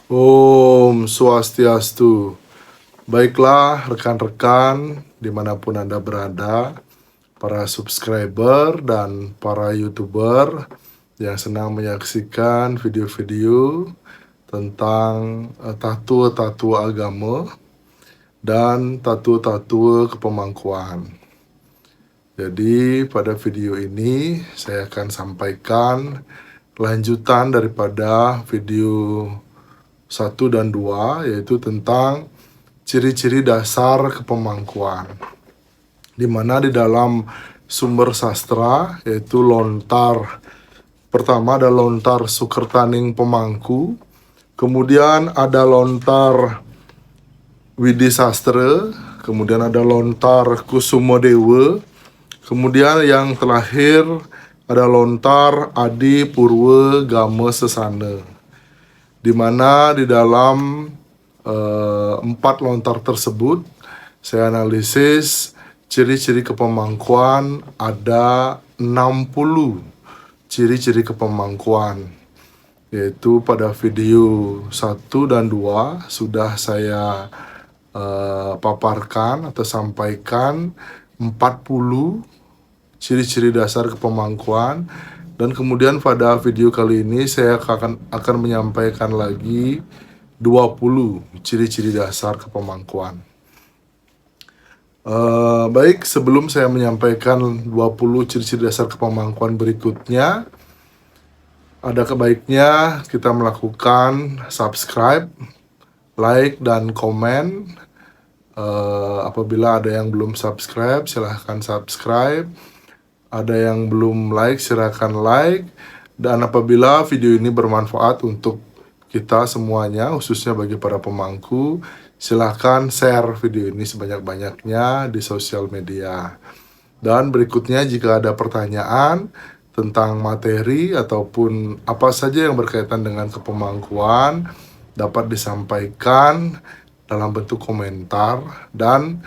Om Swastiastu. Baiklah rekan-rekan dimanapun Anda berada, para subscriber dan para YouTuber yang senang menyaksikan video-video tentang tattoo agama dan tattoo kepemangkuan. Jadi pada video ini saya akan sampaikan lanjutan daripada video 1 dan 2, yaitu tentang ciri-ciri dasar kepemangkuan, di mana di dalam sumber sastra yaitu lontar pertama ada lontar Sukertaning Pemangku, kemudian ada lontar Widi Sastra, kemudian ada lontar Kusumodewa, kemudian yang terakhir ada lontar Adi Purwa Gama Sesana, di mana di dalam 4 lontar tersebut saya analisis ciri-ciri kepemangkuan. Ada 60 ciri-ciri kepemangkuan, yaitu pada video 1 dan 2 sudah saya paparkan atau sampaikan 40 ciri-ciri dasar kepemangkuan, dan kemudian pada video kali ini saya akan menyampaikan lagi 20 ciri-ciri dasar kepemangkuan. Baik, sebelum saya menyampaikan 20 ciri-ciri dasar kepemangkuan berikutnya, ada kebaiknya kita melakukan subscribe, like, dan komen. Apabila ada yang belum subscribe, silahkan subscribe. Ada yang belum like, silahkan like. Dan apabila video ini bermanfaat untuk kita semuanya, khususnya bagi para pemangku, silahkan share video ini sebanyak-banyaknya di sosial media. Dan berikutnya, jika ada pertanyaan tentang materi ataupun apa saja yang berkaitan dengan kepemangkuan, dapat disampaikan dalam bentuk komentar. Dan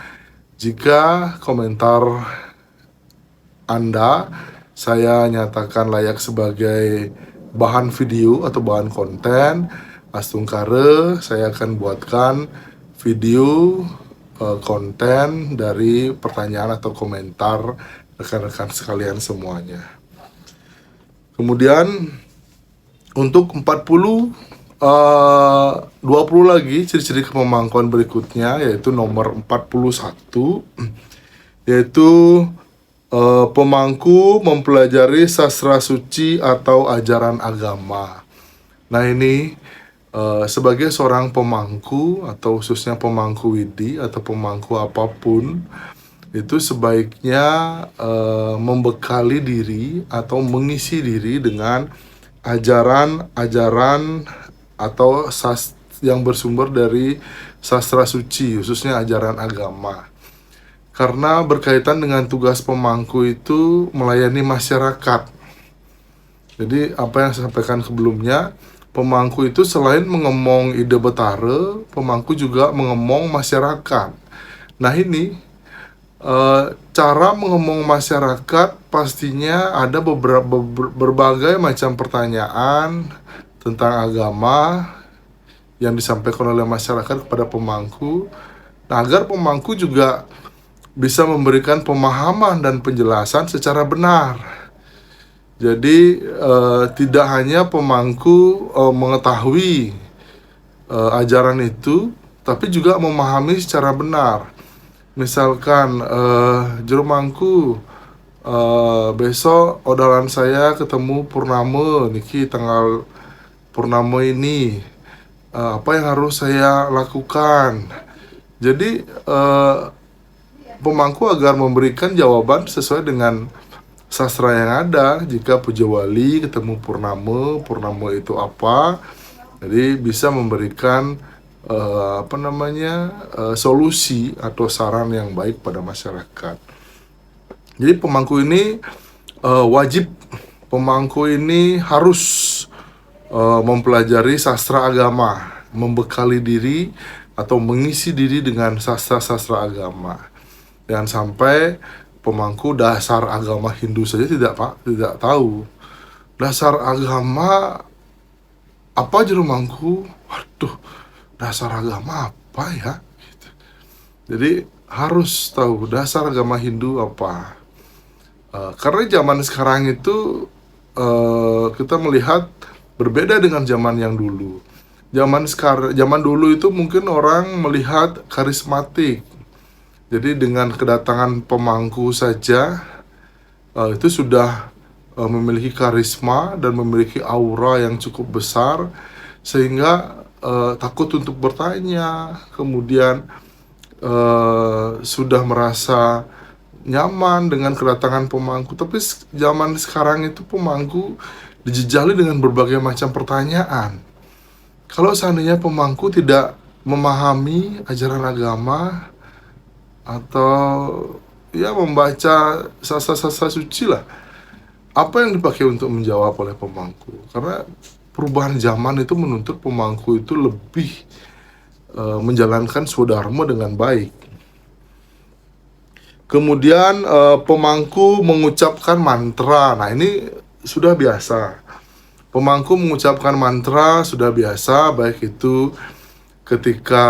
jika komentar Anda saya nyatakan layak sebagai bahan video atau bahan konten, astungkare saya akan buatkan video konten dari pertanyaan atau komentar rekan-rekan sekalian semuanya. Kemudian untuk 20 lagi ciri-ciri kepemangkuan berikutnya, yaitu nomor 41, yaitu pemangku mempelajari sastra suci atau ajaran agama. Nah ini sebagai seorang pemangku atau khususnya pemangku widi atau pemangku apapun, itu sebaiknya membekali diri atau mengisi diri dengan ajaran-ajaran atau yang bersumber dari sastra suci, khususnya ajaran agama. Karena berkaitan dengan tugas pemangku itu melayani masyarakat. Jadi apa yang saya sampaikan sebelumnya, pemangku itu selain mengemong ide betara, pemangku juga mengemong masyarakat. Nah ini cara mengemong masyarakat pastinya ada berbagai macam pertanyaan tentang agama yang disampaikan oleh masyarakat kepada pemangku. Nah, agar pemangku juga bisa memberikan pemahaman dan penjelasan secara benar. Jadi tidak hanya pemangku mengetahui ajaran itu, tapi juga memahami secara benar. Misalkan jerumangku, besok odalan saya ketemu Purnama niki tanggal Purnama ini, apa yang harus saya lakukan. Jadi pemangku agar memberikan jawaban sesuai dengan sastra yang ada. Jika puja wali ketemu Purnama itu apa, jadi bisa memberikan solusi atau saran yang baik pada masyarakat. Jadi pemangku ini wajib, pemangku ini harus mempelajari sastra agama, membekali diri atau mengisi diri dengan sastra-sastra agama. Jangan sampai pemangku dasar agama Hindu saja tidak tahu. Dasar agama apa jerumangku? duh, dasar agama apa ya? Gitu. Jadi harus tahu dasar agama Hindu apa. Karena zaman sekarang itu kita melihat berbeda dengan zaman yang dulu. Zaman dulu itu mungkin orang melihat karismatik. Jadi dengan kedatangan pemangku saja itu sudah memiliki karisma dan memiliki aura yang cukup besar, sehingga takut untuk bertanya, kemudian sudah merasa nyaman dengan kedatangan pemangku. Tapi zaman sekarang itu pemangku dijejali dengan berbagai macam pertanyaan. Kalau seandainya pemangku tidak memahami ajaran agama atau ya membaca sastra-sastra suci lah, apa yang dipakai untuk menjawab oleh pemangku? Karena perubahan zaman itu menuntut pemangku itu lebih menjalankan swadharma dengan baik. Kemudian pemangku mengucapkan mantra. Nah, ini sudah biasa. Pemangku mengucapkan mantra sudah biasa, baik itu ketika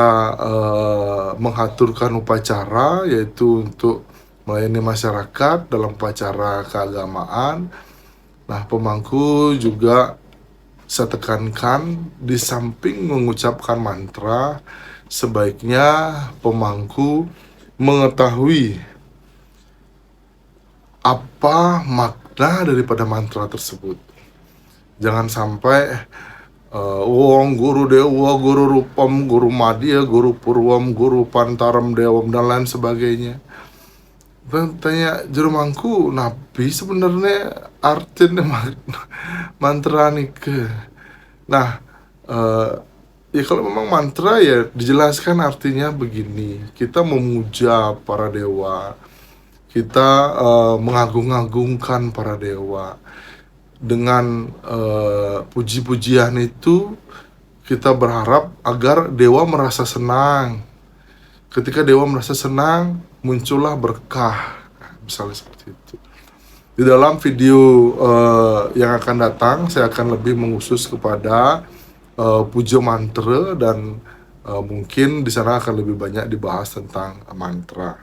mengaturkan upacara, yaitu untuk melayani masyarakat dalam upacara keagamaan. Nah, pemangku juga saya tekankan, di samping mengucapkan mantra, sebaiknya pemangku mengetahui apa makna daripada mantra tersebut. Jangan sampai wong guru dewa, guru rupam, guru madya, guru purwam, guru pantaram dewam, dan lain sebagainya. Tanya juru mangku, nabi sebenarnya artinya mantra nih ke. Nah, ya kalau memang mantra ya dijelaskan artinya begini. Kita memuja para dewa, kita mengagung-agungkan para dewa. Dengan puji-pujian itu kita berharap agar dewa merasa senang. Ketika dewa merasa senang, muncullah berkah, misalnya seperti itu. Di dalam video yang akan datang, saya akan lebih mengusus kepada puja mantra, dan mungkin di sana akan lebih banyak dibahas tentang mantra.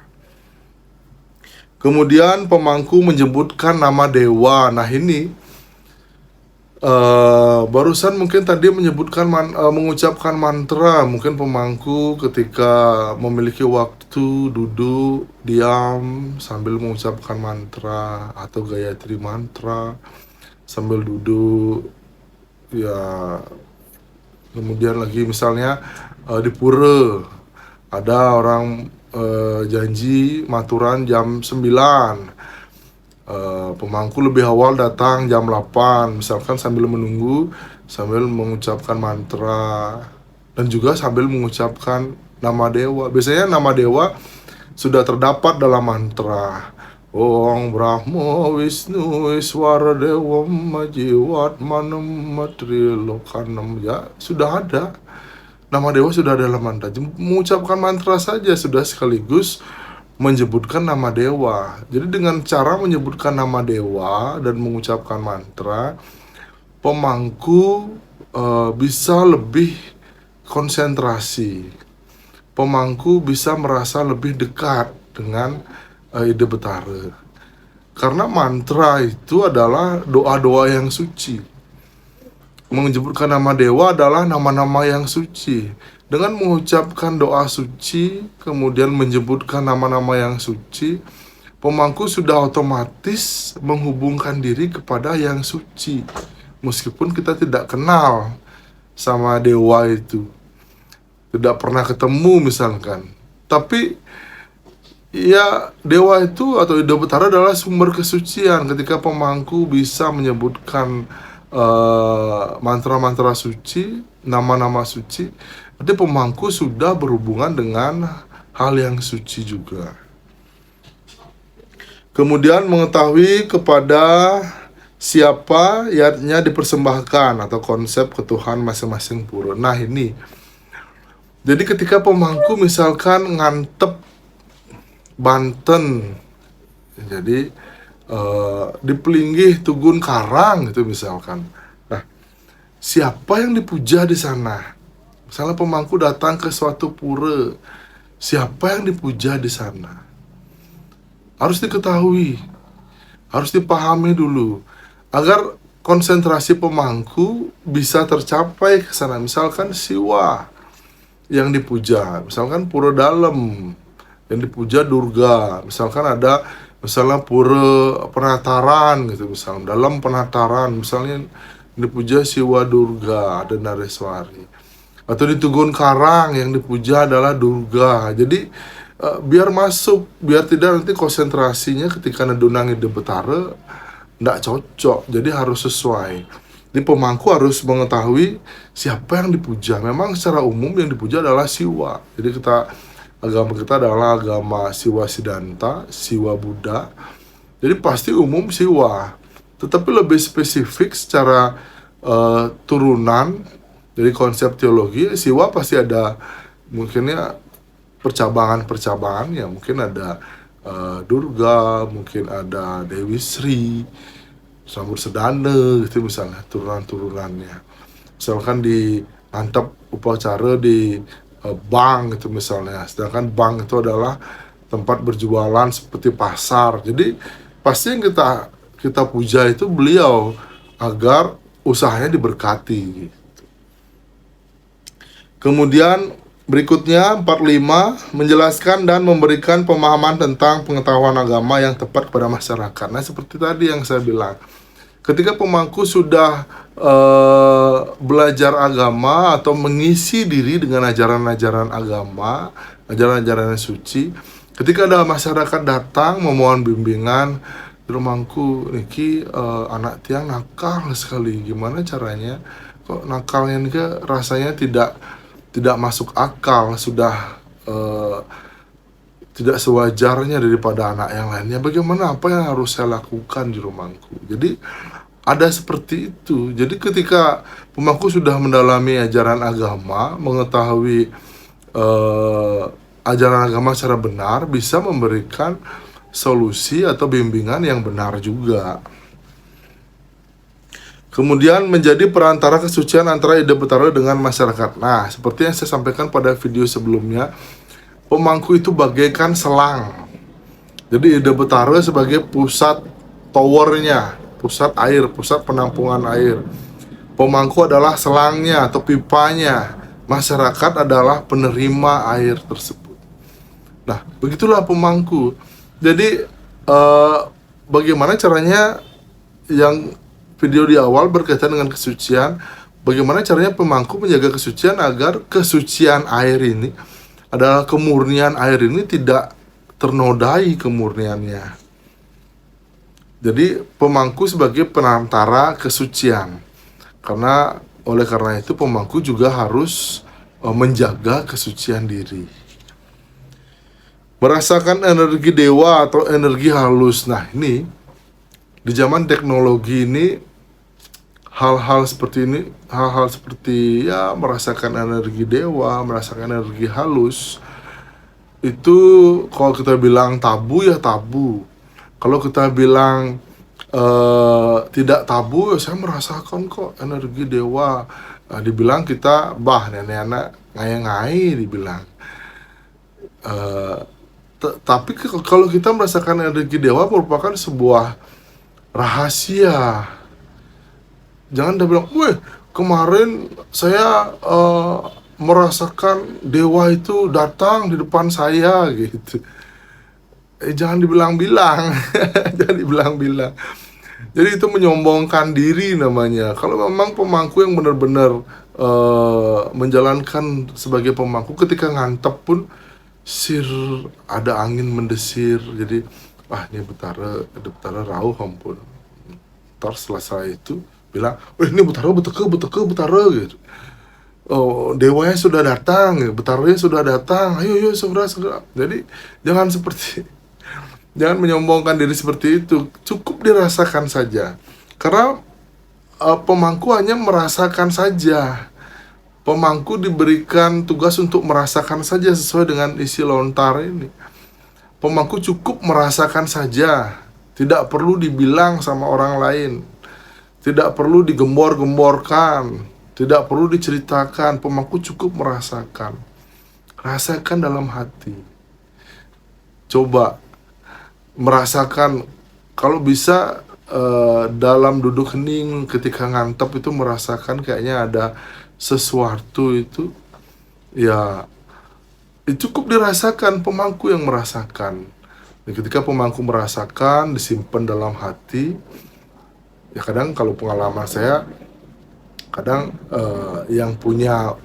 Kemudian pemangku menyebutkan nama dewa. Nah, ini barusan mungkin tadi menyebutkan mengucapkan mantra. Mungkin pemangku ketika memiliki waktu duduk diam sambil mengucapkan mantra atau gayatri mantra sambil duduk ya. Kemudian lagi misalnya di pura ada orang janji maturan jam 9, pemangku lebih awal datang jam 8, misalkan sambil menunggu, sambil mengucapkan mantra, dan juga sambil mengucapkan nama dewa. Biasanya nama dewa sudah terdapat dalam mantra. Om Brahma Wisnu Iswara Dewa Majiwat Manam Matrilokanam. Ya, sudah ada. Nama dewa sudah ada dalam mantra. Mengucapkan mantra saja sudah sekaligus menyebutkan nama dewa. Jadi dengan cara menyebutkan nama dewa dan mengucapkan mantra, pemangku bisa lebih konsentrasi. Pemangku bisa merasa lebih dekat dengan ide betara. Karena mantra itu adalah doa-doa yang suci. Menyebutkan nama dewa adalah nama-nama yang suci. Dengan mengucapkan doa suci, kemudian menyebutkan nama-nama yang suci, pemangku sudah otomatis menghubungkan diri kepada yang suci. Meskipun kita tidak kenal sama dewa itu, tidak pernah ketemu misalkan. Tapi ya, dewa itu atau ide betara adalah sumber kesucian. Ketika pemangku bisa menyebutkan mantra-mantra suci, nama-nama suci, berarti pemangku sudah berhubungan dengan hal yang suci juga. Kemudian mengetahui kepada siapa yatnya dipersembahkan atau konsep ketuhanan masing-masing pura. Nah, ini. Jadi ketika pemangku misalkan ngantep Banten, jadi di Pelinggih Tugun Karang itu misalkan. Nah, siapa yang dipuja di sana? Misalnya pemangku datang ke suatu pura, siapa yang dipuja di sana? Harus diketahui, harus dipahami dulu, agar konsentrasi pemangku bisa tercapai ke sana. Misalkan Siwa yang dipuja, misalkan pura dalam yang dipuja Durga, misalkan ada misalnya pura penataran gitu, misalnya dalam penataran misalnya dipuja Siwa Durga dan Nareswari, atau di Tugun Karang yang dipuja adalah Durga. Jadi biar masuk, biar tidak nanti konsentrasinya ketika nedunang Ide Betara nggak cocok, jadi harus sesuai. Jadi pemangku harus mengetahui siapa yang dipuja. Memang secara umum yang dipuja adalah Siwa. Jadi agama kita adalah agama Siwa Siddhanta, Siwa Buddha. Jadi pasti umum Siwa. Tetapi lebih spesifik secara turunan dari konsep teologi, Siwa pasti ada mungkinnya percabangan-percabangannya. Mungkin ada Durga, mungkin ada Dewi Sri, Sambur Sedana gitu misalnya, turunan-turunannya. Misalkan di mantap upacara di bank gitu misalnya, sedangkan bank itu adalah tempat berjualan seperti pasar. Jadi pasti yang kita puja itu beliau agar usahanya diberkati. Kemudian berikutnya 45, menjelaskan dan memberikan pemahaman tentang pengetahuan agama yang tepat kepada masyarakat. Nah, seperti tadi yang saya bilang, ketika pemangku sudah belajar agama atau mengisi diri dengan ajaran-ajaran agama, ajaran-ajaran yang suci, ketika ada masyarakat datang memohon bimbingan, rumahku niki anak tiang nakal sekali, gimana caranya? Kok nakalnya ini rasanya tidak masuk akal, sudah tidak sewajarnya daripada anak yang lainnya. Bagaimana, apa yang harus saya lakukan di rumahku? Jadi ada seperti itu. Jadi ketika pemangku sudah mendalami ajaran agama, mengetahui ajaran agama secara benar, bisa memberikan solusi atau bimbingan yang benar juga. Kemudian menjadi perantara kesucian antara Ide Betara dengan masyarakat. Nah, seperti yang saya sampaikan pada video sebelumnya, pemangku itu bagaikan selang. Jadi Ide Betara sebagai pusat towernya, pusat air, pusat penampungan air. Pemangku adalah selangnya atau pipanya. Masyarakat adalah penerima air tersebut. Nah, begitulah pemangku. Jadi bagaimana caranya, yang video di awal berkaitan dengan kesucian, bagaimana caranya pemangku menjaga kesucian agar kesucian air ini adalah kemurnian air ini tidak ternodai kemurniannya. Jadi pemangku sebagai perantara kesucian. Oleh karena itu pemangku juga harus menjaga kesucian diri. Merasakan energi dewa atau energi halus. Nah, ini di zaman teknologi ini, hal-hal seperti ini, hal-hal seperti ya merasakan energi dewa, merasakan energi halus, itu kalau kita bilang tabu ya tabu. Kalau kita bilang tidak tabu, ya saya merasakan kok energi dewa. Nah, dibilang kita nenek anak ngai-ngai dibilang. Tapi kalau kita merasakan energi dewa merupakan sebuah rahasia. Jangan dia bilang, weh kemarin saya merasakan dewa itu datang di depan saya gitu. Jangan dibilang-bilang. Jangan dibilang-bilang. Jadi itu menyombongkan diri namanya. Kalau memang pemangku yang benar-benar menjalankan sebagai pemangku, ketika ngantep pun ada angin mendesir, jadi ini betara rauh ampun. Ntar selesai itu bilang, ini betara betara gitu. Oh, dewanya sudah datang, betaranya sudah datang, ayo segera. Jadi jangan menyombongkan diri seperti itu. Cukup dirasakan saja, karena pemangku hanya merasakan saja. Pemangku diberikan tugas untuk merasakan saja sesuai dengan isi lontar ini. Pemangku cukup merasakan saja, tidak perlu dibilang sama orang lain, tidak perlu digembor-gemborkan. Tidak perlu diceritakan, pemangku cukup merasakan. Rasakan dalam hati. Coba merasakan, kalau bisa dalam duduk hening ketika ngantep itu merasakan kayaknya ada sesuatu itu, ya cukup dirasakan, pemangku yang merasakan. Dan ketika pemangku merasakan, disimpan dalam hati, ya kadang kalau pengalaman saya, kadang yang punya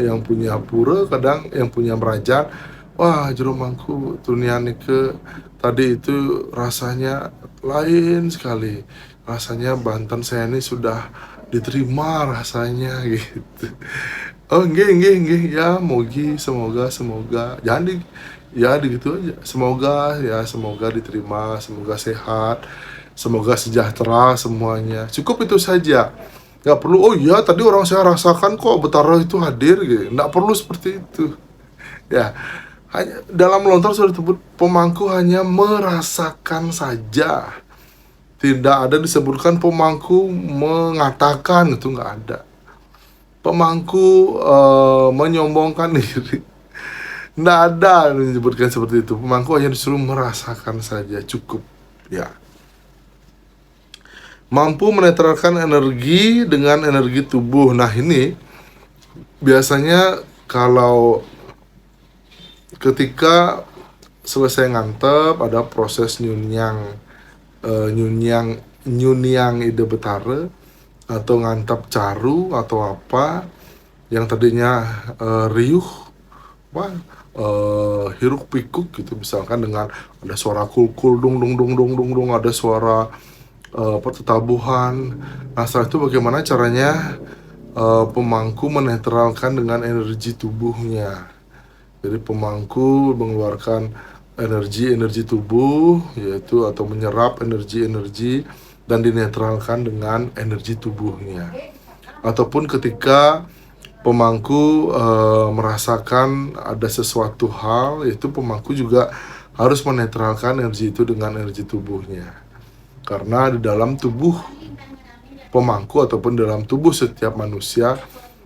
yang punya pura, kadang yang punya merajat, wah jero mangku tunian ke tadi itu rasanya lain sekali, rasanya Banten saya ini sudah diterima rasanya gitu. Oh nggih ya, semoga jangan ya gitu aja, semoga diterima, semoga sehat, semoga sejahtera semuanya, cukup itu saja. Nggak perlu, oh iya tadi orang saya rasakan kok betara itu hadir gitu. Nggak perlu seperti itu. Ya, hanya dalam lontar sudah disebut pemangku hanya merasakan saja. Tidak ada disebutkan pemangku mengatakan, itu nggak ada. Pemangku menyombongkan diri. Nggak ada disebutkan seperti itu. Pemangku hanya disuruh merasakan saja, cukup. Ya. Mampu menetralkan energi dengan energi tubuh. Nah ini biasanya kalau ketika selesai ngantep, ada proses nyunyang ide betara, atau ngantap caru atau apa yang tadinya riuh, hiruk pikuk gitu, misalkan dengan ada suara kulkul dung dung dung dung dung dung, ada suara pertetabuhan. Nah setelah itu bagaimana caranya pemangku menetralkan dengan energi tubuhnya. Jadi pemangku mengeluarkan energi tubuh, yaitu atau menyerap energi dan dinetralkan dengan energi tubuhnya. Ataupun ketika pemangku merasakan ada sesuatu hal, yaitu pemangku juga harus menetralkan energi itu dengan energi tubuhnya. Karena di dalam tubuh pemangku ataupun dalam tubuh setiap manusia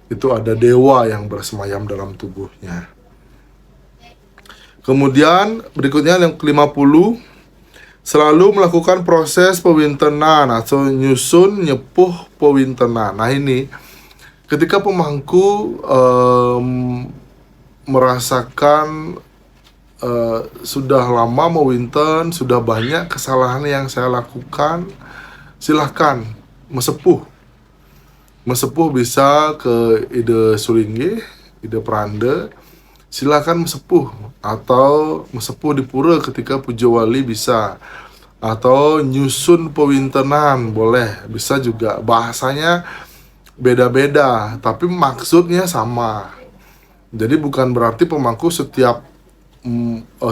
itu ada dewa yang bersemayam dalam tubuhnya. Kemudian berikutnya yang ke-50, selalu melakukan proses pewintenan atau nyusun nyepuh pewintenan. Nah ini ketika pemangku merasakan sudah lama mewinten, sudah banyak kesalahan yang saya lakukan, silahkan mesepuh. Mesepuh bisa ke ide Sulinggih, ide Peranda, silakan mesepuh, atau mesepuh di pura ketika puja wali bisa, atau nyusun pewintenan boleh, bisa juga. Bahasanya beda-beda tapi maksudnya sama. Jadi bukan berarti pemangku setiap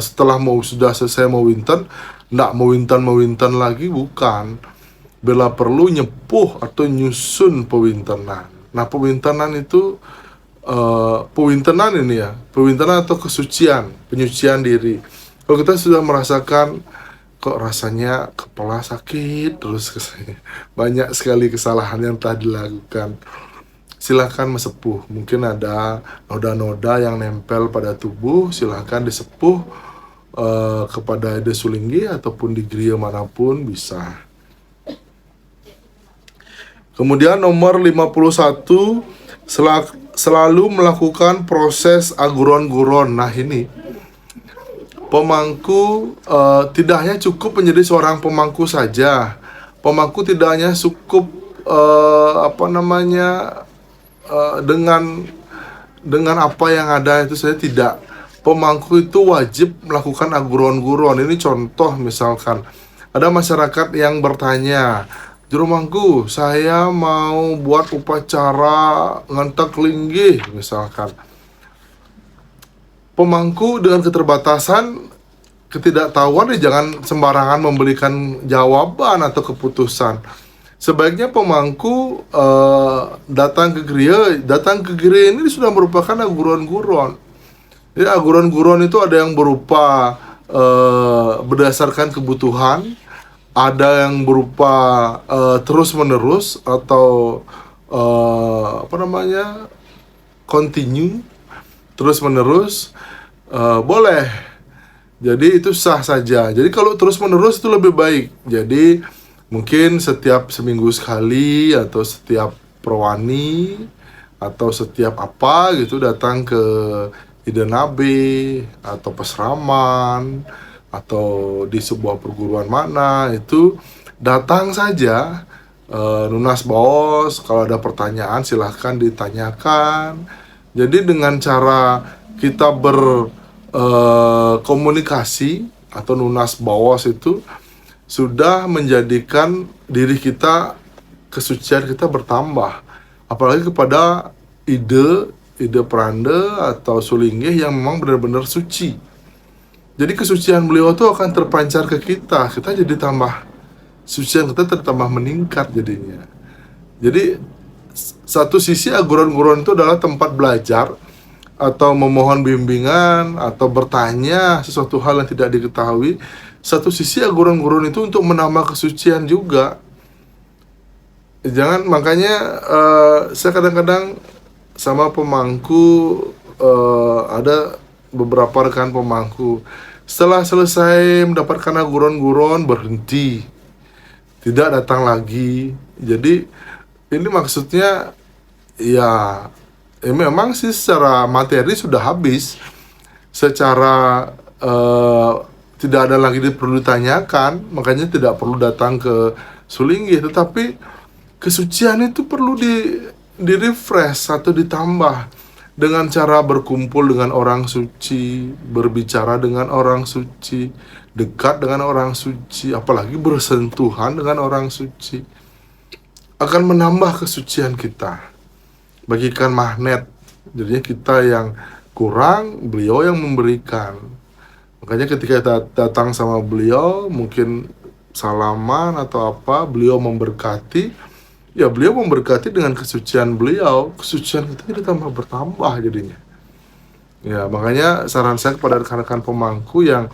setelah sudah selesai mewinten ndak mewinten lagi, bukan. Bila perlu nyepuh atau nyusun pewintenan. Nah pewintenan itu pewintenan atau kesucian, penyucian diri. Kalau kita sudah merasakan kok rasanya kepala sakit terus, banyak sekali kesalahan yang telah dilakukan, silakan mesepuh. Mungkin ada noda-noda yang nempel pada tubuh, silakan disepuh kepada Ede Sulinggi ataupun di gereja manapun bisa. Kemudian nomor 51, selalu melakukan proses aguron-guron. Nah ini pemangku tidak hanya cukup menjadi seorang pemangku saja. Pemangku tidak hanya cukup dengan apa yang ada itu saja, tidak. Pemangku itu wajib melakukan aguron-guron. Ini contoh, misalkan ada masyarakat yang bertanya, juru mangku, saya mau buat upacara ngantek linggih misalkan. Pemangku dengan keterbatasan, ketidaktahuan, jangan sembarangan memberikan jawaban atau keputusan. Sebaiknya pemangku datang ke gereja ini sudah merupakan aguron-guron. Jadi aguron-guron itu ada yang berupa berdasarkan kebutuhan, ada yang berupa terus-menerus atau continue terus menerus, boleh. Jadi itu sah saja. Jadi kalau terus menerus itu lebih baik. Jadi mungkin setiap seminggu sekali atau setiap perwani atau setiap apa gitu datang ke Ida Nabe atau Pesraman atau di sebuah perguruan mana, itu datang saja. Nunas Baos, kalau ada pertanyaan silahkan ditanyakan. Jadi dengan cara kita berkomunikasi atau Nunas Baos itu sudah menjadikan diri kita, kesucian kita bertambah. Apalagi kepada ide Pranda atau Sulinggih yang memang benar-benar suci. Jadi kesucian beliau itu akan terpancar ke kita jadi tambah sucian kita tertambah meningkat jadinya. Jadi satu sisi aguran-guruan itu adalah tempat belajar atau memohon bimbingan atau bertanya sesuatu hal yang tidak diketahui. Satu sisi aguran-guruan itu untuk menambah kesucian juga. Jangan, makanya saya kadang-kadang sama pemangku, ada beberapa rekan pemangku setelah selesai mendapatkan aguran-guruan berhenti, tidak datang lagi. Jadi ini maksudnya ya memang sih secara materi sudah habis, secara tidak ada lagi perlu ditanyakan, makanya tidak perlu datang ke Sulinggih. Tetapi kesucian itu perlu di refresh atau ditambah dengan cara berkumpul dengan orang suci, berbicara dengan orang suci, dekat dengan orang suci, apalagi bersentuhan dengan orang suci, akan menambah kesucian kita, bagikan magnet. Jadinya kita yang kurang, beliau yang memberikan. Makanya ketika kita datang sama beliau, mungkin salaman atau apa, beliau memberkati, ya beliau memberkati dengan kesucian beliau, kesucian kita ditambah bertambah jadinya. Ya, makanya saran saya kepada rekan-rekan pemangku yang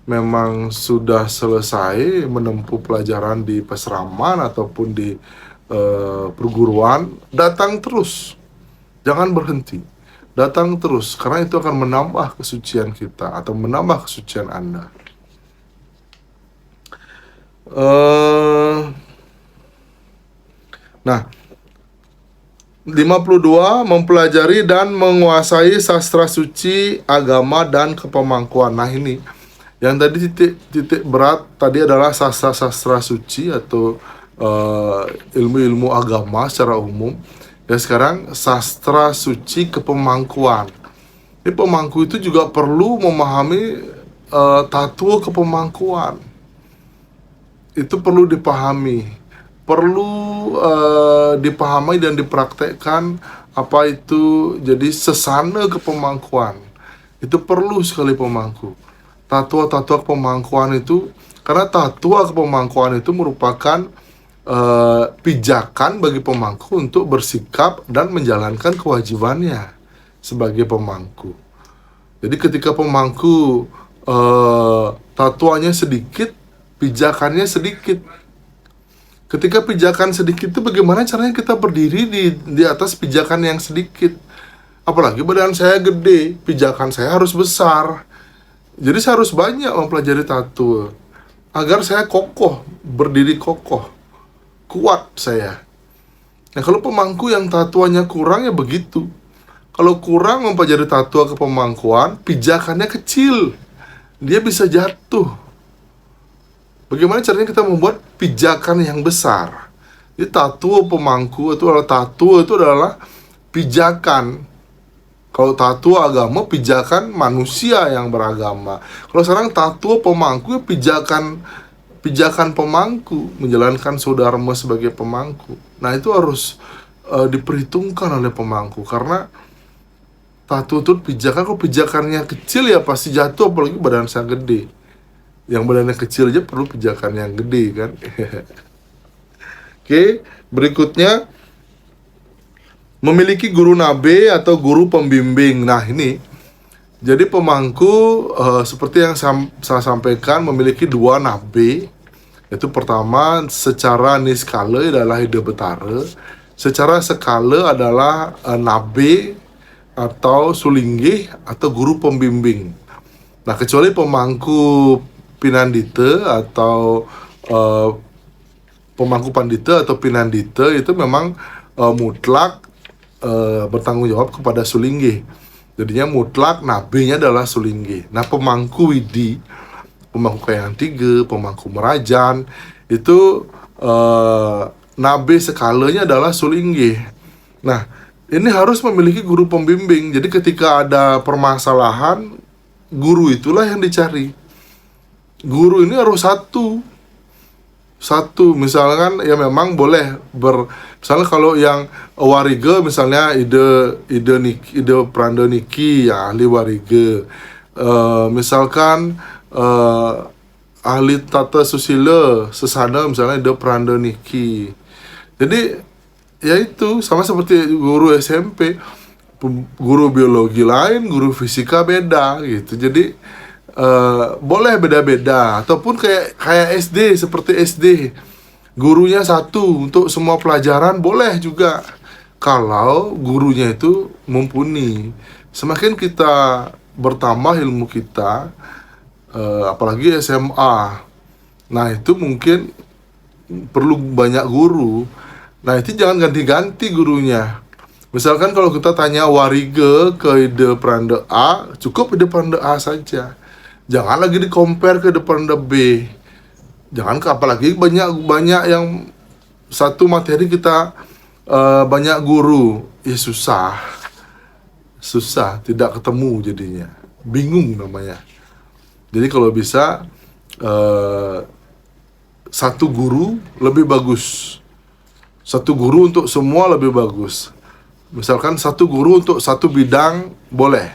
memang sudah selesai menempuh pelajaran di Pesraman ataupun di perguruan, datang terus, jangan berhenti, datang terus, karena itu akan menambah kesucian kita atau menambah kesucian Anda. Nah, 52, mempelajari dan menguasai sastra suci, agama, dan kepemangkuan. Nah ini yang tadi titik berat tadi adalah sastra suci atau ilmu-ilmu agama secara umum. Dan sekarang sastra suci kepemangkuan. Ini pemangku itu juga perlu memahami tatua kepemangkuan. Itu perlu dipahami, perlu dipahami dan dipraktekkan apa itu jadi sesana kepemangkuan. Itu perlu sekali pemangku. Tatua kepemangkuan itu, karena tatua kepemangkuan itu merupakan pijakan bagi pemangku untuk bersikap dan menjalankan kewajibannya sebagai pemangku. Jadi ketika pemangku tatuanya sedikit, pijakannya sedikit. Ketika pijakan sedikit itu, bagaimana caranya kita berdiri di atas pijakan yang sedikit? Apalagi badan saya gede, pijakan saya harus besar. Jadi saya harus banyak mempelajari tato agar saya kokoh, berdiri kokoh, kuat saya. Nah kalau pemangku yang tatuanya kurang ya begitu. Kalau kurang mempelajari tatua kepemangkuan, pijakannya kecil, dia bisa jatuh. Bagaimana caranya kita membuat pijakan yang besar? Jadi tatua pemangku itu adalah pijakan. Kalau tatua agama, pijakan manusia yang beragama. Kalau sekarang tatua pemangku, pijakan pemangku, menjalankan saudharma sebagai pemangku. Nah itu harus diperhitungkan oleh pemangku, karena tatua itu pijakan. Kalau pijakannya kecil ya pasti jatuh, apalagi badan saya gede. Yang badannya kecil aja perlu pijakan yang gede kan. Oke, berikutnya memiliki guru nabe atau guru pembimbing. Nah ini, jadi pemangku seperti yang saya sampaikan memiliki dua nabe. Itu pertama secara niskala adalah Ida Betara, secara skala adalah nabe atau sulinggih atau guru pembimbing. Nah, kecuali pemangku pinandita atau pemangku pandita atau pinandita itu memang mutlak bertanggung jawab kepada sulinggih. Jadinya mutlak nabinya adalah sulinggih. Nah, pemangku widi, pemangku kayang tiga, pemangku merajan itu nabe skalanya adalah sulinggih. Nah, ini harus memiliki guru pembimbing. Jadi ketika ada permasalahan, guru itulah yang dicari. Guru ini harus satu. Misalkan ya memang boleh misalnya kalau yang wariga, misalnya ide pranda niki ya ahli wariga. Misalkan ahli tata susila sesana, misalnya ide pranda niki. Jadi ya itu sama seperti guru SMP, guru biologi lain, guru fisika beda gitu. Jadi boleh beda-beda, ataupun kayak SD, seperti SD gurunya satu untuk semua pelajaran, boleh juga kalau gurunya itu mumpuni. Semakin kita bertambah ilmu kita, apalagi SMA, nah itu mungkin perlu banyak guru. Nah, itu jangan ganti-ganti gurunya. Misalkan kalau kita tanya wariga ke ide pranda A, cukup ide pranda A saja. Jangan lagi di-compare ke ide pranda B. Jangan apalagi banyak yang satu materi kita banyak guru. Ya susah, tidak ketemu jadinya. Bingung namanya. Jadi kalau bisa satu guru lebih bagus. Satu guru untuk semua lebih bagus. Misalkan satu guru untuk satu bidang boleh.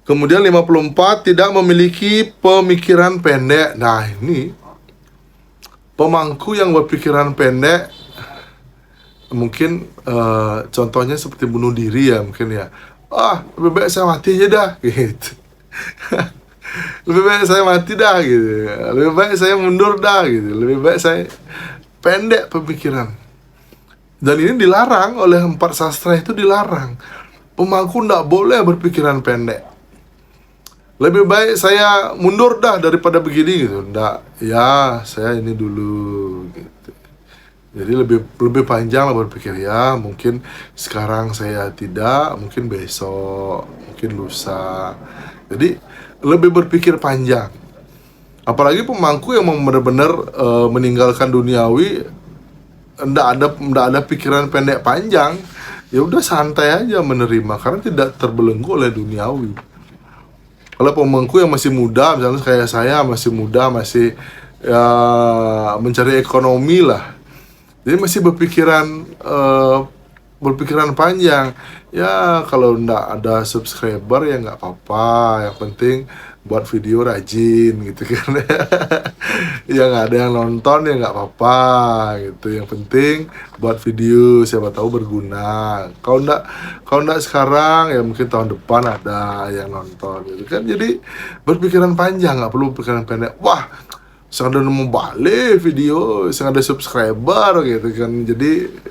Kemudian 54, tidak memiliki pemikiran pendek. Nah, ini pemangku yang berpikiran pendek mungkin contohnya seperti bunuh diri ya, mungkin ya. Lebih baik saya mati aja dah gitu. Lebih baik saya mati dah gitu, lebih baik saya mundur dah gitu, lebih baik saya pendek pemikiran. Dan ini dilarang oleh 4 sastra, itu dilarang. Pemangku tidak boleh berpikiran pendek. Lebih baik saya mundur dah daripada begini gitu. Nggak, ya saya ini dulu gitu. Jadi lebih panjang lah berpikir, ya mungkin sekarang saya tidak, mungkin besok, mungkin lusa. Jadi lebih berpikir panjang. Apalagi pemangku yang benar-benar meninggalkan duniawi, ndak ada pikiran pendek panjang, ya udah santai aja menerima karena tidak terbelenggu oleh duniawi. Kalau pemangku yang masih muda, misalnya kayak saya masih muda, masih ya, mencari ekonomi lah, jadi masih berpikiran panjang. Ya kalau ndak ada subscriber ya nggak apa-apa, yang penting buat video rajin gitu kan. Ya nggak ada yang nonton ya nggak apa-apa gitu, yang penting buat video, siapa tahu berguna. Kalau ndak sekarang ya mungkin tahun depan ada yang nonton gitu kan. Jadi berpikiran panjang, nggak perlu pikiran pendek. Wah, ada nemu balik video, ada subscriber gitu kan. Jadi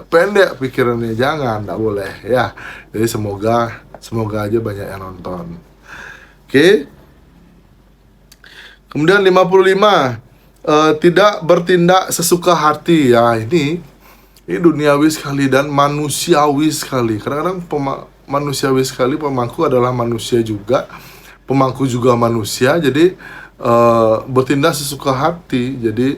pendek pikirannya, jangan, nggak boleh ya. Jadi semoga aja banyak yang nonton. Oke. Kemudian 55, tidak bertindak sesuka hati. Ya ini duniawi sekali dan manusiawi sekali. Kadang-kadang manusiawi sekali, pemangku adalah manusia juga, pemangku juga manusia. Jadi bertindak sesuka hati. Jadi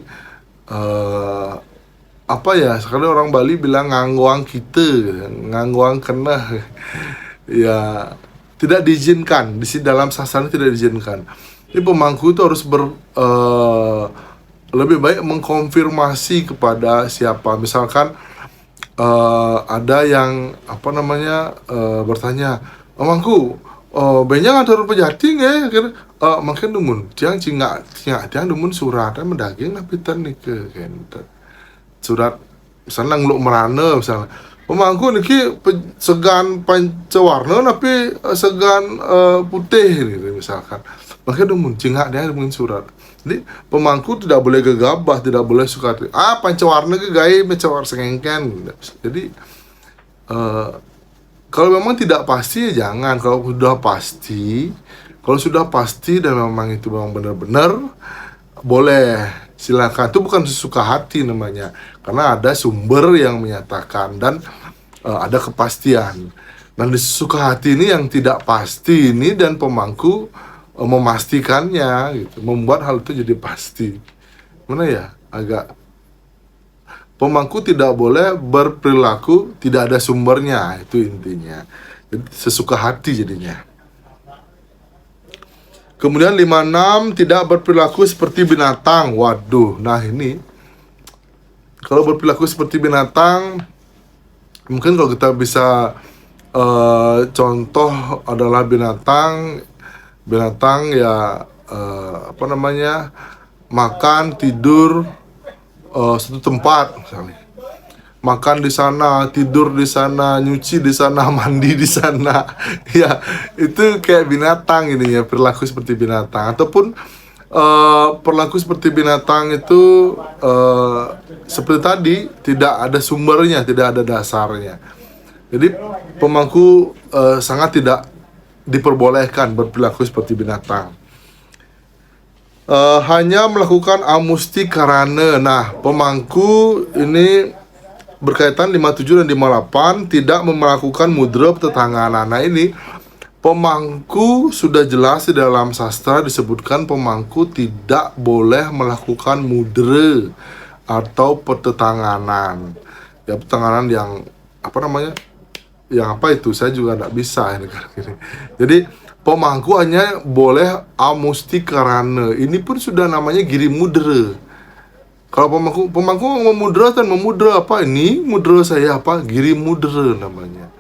apa ya, sekarang orang Bali bilang nganggoang kita, nganggoang kena. Ya tidak diizinkan, di dalam sasana tidak diizinkan. Jadi pemangku itu harus lebih baik mengkonfirmasi kepada siapa. Misalkan ada yang bertanya, pemangku, benjang ada pejating ya, makin dumun tiang cingak tiang dumun surat mendaging napitan nih ke surat misalnya ngeluk merana, misalnya pemangku niki segan pancawarna tapi segan putih gitu misalkan, makin dumun cingak dia dumun surat. Jadi pemangku tidak boleh gegabah, tidak boleh suka pancawarna ke gaya mencawar sengengken. Jadi kalau memang tidak pasti ya jangan. Kalau sudah pasti dan memang itu memang benar-benar boleh, silakan. Itu bukan sesuka hati namanya, karena ada sumber yang menyatakan dan ada kepastian. Dan di sesuka hati ini yang tidak pasti ini dan pemangku memastikannya gitu, membuat hal itu jadi pasti. Mana ya, agak pemangku tidak boleh berperilaku tidak ada sumbernya, itu intinya. Jadi sesuka hati jadinya. Kemudian 56, tidak berperilaku seperti binatang. Waduh, nah ini kalau berperilaku seperti binatang, mungkin kalau kita bisa contoh adalah binatang ya makan, tidur satu tempat misalnya. Makan di sana, tidur di sana, nyuci di sana, mandi di sana. Ya, itu kayak binatang ini ya, perilaku seperti binatang. Ataupun perilaku seperti binatang itu seperti tadi, tidak ada sumbernya, tidak ada dasarnya. Jadi pemangku sangat tidak diperbolehkan berperilaku seperti binatang. Hanya melakukan amusti karana. Nah, pemangku ini berkaitan 57 dan 58, tidak melakukan mudra petetanganan. Nah ini pemangku sudah jelas di dalam sastra disebutkan pemangku tidak boleh melakukan mudra atau petetanganan. Ya, petetanganan yang yang apa itu saya juga tidak bisa ini. Jadi pemangku hanya boleh amusti karana. Ini pun sudah namanya giri mudra. Kalau pemangku memudra dan memudra apa ini? Mudra saya apa? Giri mudra namanya.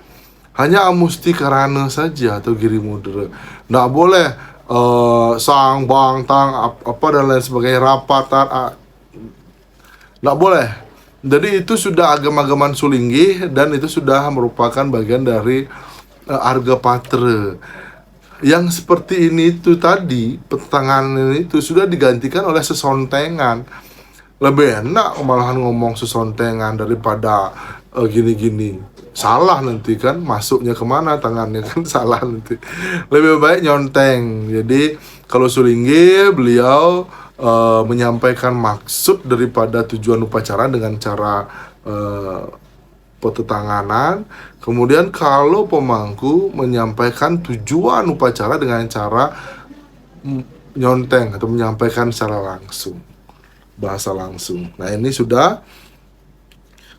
Hanya amusti karana saja atau giri mudra. Nggak boleh sang, bang, tang, apa dan lain sebagainya, rapat, nggak boleh. Jadi itu sudah agama-agaman Sulinggi dan itu sudah merupakan bagian dari arga patra. Yang seperti ini itu tadi, petanganan itu sudah digantikan oleh sesontengan. Lebih enak malahan ngomong sesontengan daripada gini-gini. Salah nanti kan, masuknya kemana tangannya kan salah nanti. Lebih baik nyonteng. Jadi kalau Sulinggi beliau menyampaikan maksud daripada tujuan upacara dengan cara petetanganan. Kemudian kalau pemangku menyampaikan tujuan upacara dengan cara nyonteng atau menyampaikan secara langsung, bahasa langsung. Nah ini sudah.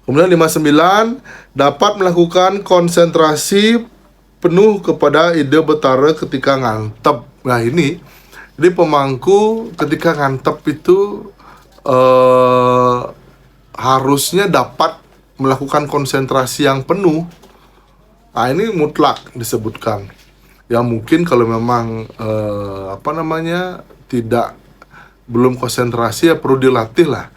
Kemudian 59, dapat melakukan konsentrasi penuh kepada ide betara ketika ngantep. Nah ini, jadi pemangku ketika ngantep itu harusnya dapat melakukan konsentrasi yang penuh. Nah ini mutlak disebutkan. Ya mungkin kalau memang belum konsentrasi ya perlu dilatih lah.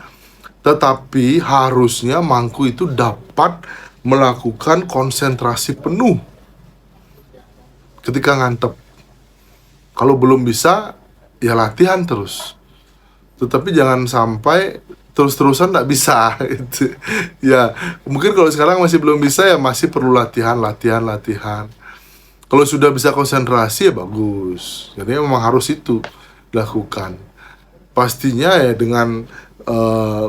Tetapi harusnya mangku itu dapat melakukan konsentrasi penuh ketika ngantep. Kalau belum bisa ya latihan terus. Tetapi jangan sampai terus-terusan tidak bisa gitu. Ya mungkin kalau sekarang masih belum bisa ya masih perlu latihan. Kalau sudah bisa konsentrasi ya bagus. Jadi memang harus itu dilakukan. Pastinya ya dengan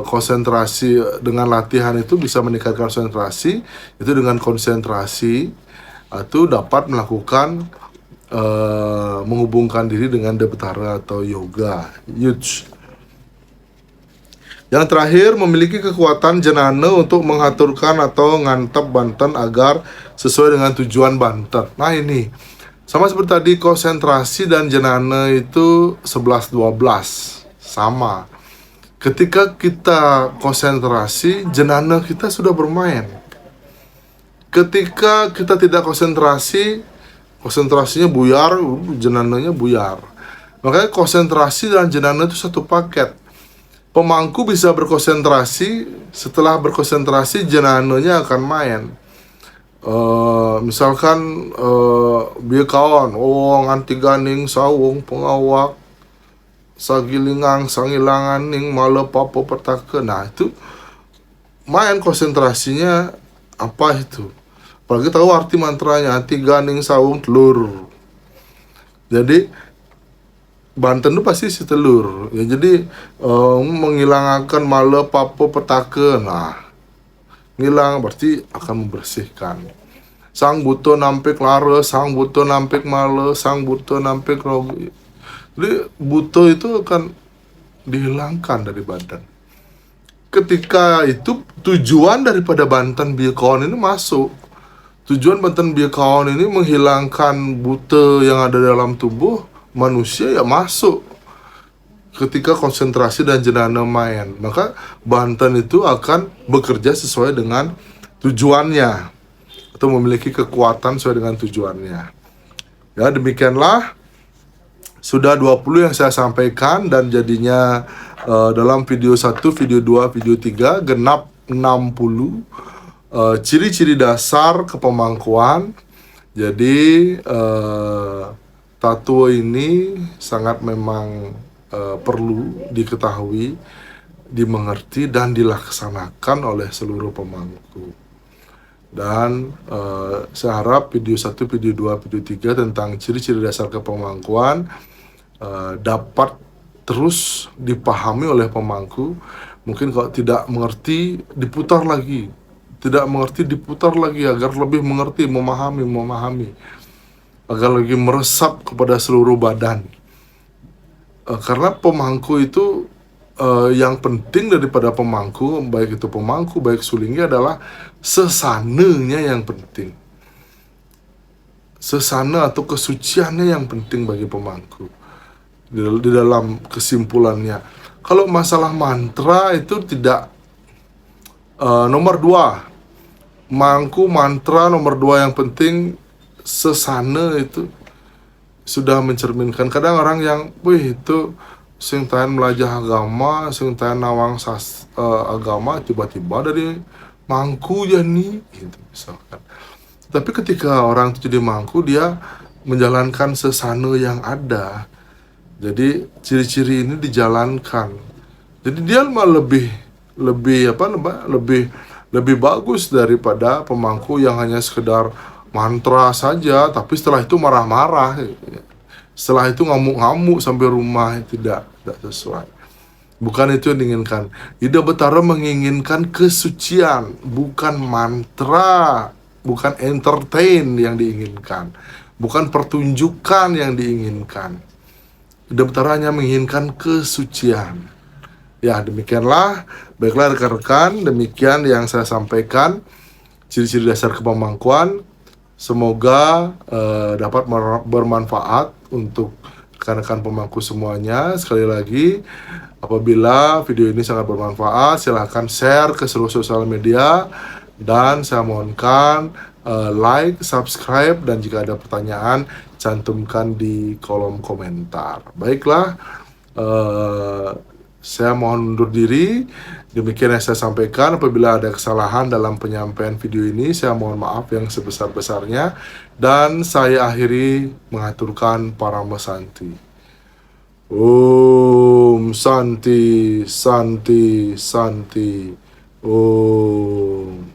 konsentrasi, dengan latihan itu bisa meningkatkan konsentrasi. Itu dengan konsentrasi itu dapat melakukan menghubungkan diri dengan Debetara atau yoga yuj. Yang terakhir, memiliki kekuatan jenana untuk mengaturkan atau ngantep banten agar sesuai dengan tujuan banten. Nah ini sama seperti tadi, konsentrasi dan jenana itu 11-12 sama. Ketika kita konsentrasi, jenana kita sudah bermain. Ketika kita tidak konsentrasi, konsentrasinya buyar, jenananya buyar. Makanya konsentrasi dan jenana itu satu paket. Pemangku bisa berkonsentrasi, setelah berkonsentrasi jenananya akan main. Misalkan biar kawan, nganti ganing sawung pengawak, sagilingang sangilanganing male papo petaka. Nah itu main konsentrasinya apa itu. Apalagi tahu arti mantranya, tiga ning sawung telur. Jadi Banten itu pasti si telur. Ya jadi menghilangkan male papo petaka. Nah, ngilang berarti akan membersihkan. Sang buto nampik lare, sang buto nampik male, sang buto nampik rogi. Jadi buto itu akan dihilangkan dari badan. Ketika itu tujuan daripada Banten Biakaon ini masuk. Tujuan Banten Biakaon ini menghilangkan buto yang ada dalam tubuh manusia ya masuk ketika konsentrasi dan jenana main. Maka Banten itu akan bekerja sesuai dengan tujuannya atau memiliki kekuatan sesuai dengan tujuannya. Ya demikianlah sudah 20 yang saya sampaikan, dan jadinya dalam video 1, video 2, video 3 genap 60 ciri-ciri dasar kepemangkuan. Jadi tattoo ini sangat memang perlu diketahui, dimengerti, dan dilaksanakan oleh seluruh pemangku. Dan saya harap video 1, video 2, video 3 tentang ciri-ciri dasar kepemangkuan dapat terus dipahami oleh pemangku. Mungkin kalau tidak mengerti diputar lagi, tidak mengerti diputar lagi agar lebih mengerti, memahami, agar lagi meresap kepada seluruh badan. Karena pemangku itu yang penting daripada pemangku, baik itu pemangku, baik sulingnya, adalah sesananya yang penting. Sesana atau kesuciannya yang penting bagi pemangku. Di dalam kesimpulannya, kalau masalah mantra itu tidak nomor 2. Mangku mantra nomor 2 yang penting, sesana itu sudah mencerminkan. Kadang orang yang, wih itu sing tahan melajah agama, sing tahan nawang agama, tiba-tiba dari mangku ya nih, gitu misalkan. Tapi ketika orang itu jadi mangku, dia menjalankan sesana yang ada. Jadi ciri-ciri ini dijalankan. Jadi dia malah lebih bagus daripada pemangku yang hanya sekedar mantra saja, tapi setelah itu marah-marah, setelah itu ngamuk-ngamuk sampai rumah. Tidak sesuai. Bukan itu yang diinginkan. Ida Betara menginginkan kesucian, bukan mantra, bukan entertain yang diinginkan, bukan pertunjukan yang diinginkan. Ida Betara hanya menginginkan kesucian. Ya demikianlah. Baiklah rekan-rekan, demikian yang saya sampaikan, ciri-ciri dasar kepemangkuan. Semoga dapat bermanfaat untuk rekan-rekan pemangku semuanya. Sekali lagi, apabila video ini sangat bermanfaat, silahkan share ke seluruh sosial media, dan saya mohonkan like, subscribe, dan jika ada pertanyaan cantumkan di kolom komentar. Baiklah, saya mohon undur diri. Demikian yang saya sampaikan. Apabila ada kesalahan dalam penyampaian video ini, saya mohon maaf yang sebesar-besarnya. Dan saya akhiri mengaturkan Parama Santi. Om Santi, Santi, Santi. Om.